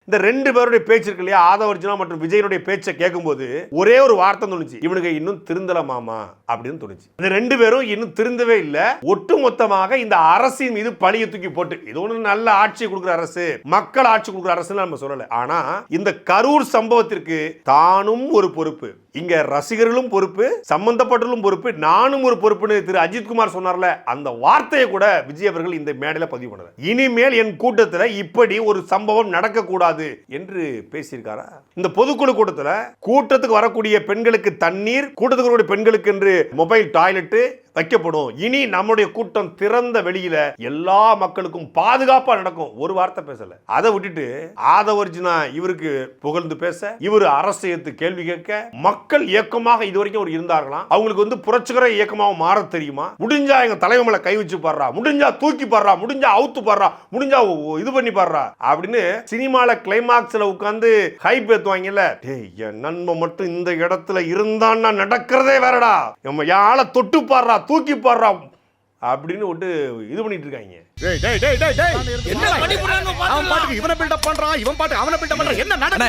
இந்த ரெண்டு பேருடைய பேச்சு இருக்கு இல்லையா, ஆதவர்ஜுனா மற்றும் விஜயனுடைய பேச்சை கேட்கும்போது ஒரே ஒரு வார்த்தை தோணுச்சு, இவனுக்கு இன்னும் திருந்தல மாமா அப்படின்னு தோணுச்சு. இந்த ரெண்டு பேரும் இன்னும் திருந்தவே இல்ல. ஒட்டு மொத்தமாக இந்த அரசின் மீது பழியை தூக்கி போட்டு, இது ஒண்ணு நல்ல ஆட்சி கொடுக்குற அரசு, மக்கள் ஆட்சி கொடுக்குற அரசு நம்ம சொல்லல. ஆனா இந்த கரூர் சம்பவத்திற்கு தானும் ஒரு பொறுப்பு, இங்க ரசிகர்களும் பொறுப்பு, சம்பந்தப்பட்டவர்களும் பொறுப்பு, நானும் ஒரு பொறுப்புன்னு திரு அஜித்குமார் சொன்னார்ல, அந்த வார்த்தையை கூட விஜய் அவர்கள் இந்த மேடையில பதிவு பண்ணார். இனிமேல் என் கூட்டத்தில் இப்படி ஒரு சம்பவம் நடக்க கூடாது என்று பேசியிருக்காரா? இந்த பொதுக்குழு கூட்டத்துக்கு வரக்கூடிய பெண்களுக்கு தண்ணீர், கூட்டத்துக்கு வரக்கூடிய பெண்களுக்கு என்று மொபைல் டாய்லெட் வைக்கப்படும். இனி நம்முடைய கூட்டம் திறந்த வெளியில எல்லா மக்களுக்கும் பாதுகாப்பா நடக்கும். ஒரு வார்த்தை பேசல. அதை விட்டுட்டு ஆதவர்ஜுனா இவருக்கு புகழ்ந்து பேச, இவர் அரசியத்து கேள்வி கேட்க, மக்கள் இயக்கமாக இதுவரைக்கும் ஒரு இருந்தார்களாம், அவங்களுக்கு வந்து புரட்சிகர இயக்கமாக மாற தெரியுமா? முடிஞ்சா எங்க தலைவமலை கை வச்சு பாடுறா, முடிஞ்சா தூக்கி பாடுறா, முடிஞ்சா அவுத்து பாடுறா, முடிஞ்சா இது பண்ணி பாடுறா அப்படின்னு சினிமால கிளைமாக்ஸ்ல உட்கார்ந்து ஹைப் ஏத்துவாங்கல்ல. என் நண்பன் மட்டும் இந்த இடத்துல இருந்தான்னா நடக்கிறதே வேறடா, நம்ம யாழ தொட்டு பாடுறா, தூக்கி பாடுறா அப்படின்னு விட்டு இது பண்ணிட்டு இருக்காங்க. அவன் பாட்டுக்கு இவனை பில்டப் பண்றான், இவன் பாட்டு அவனை பில்டப் பண்றான். என்ன நடக்குது?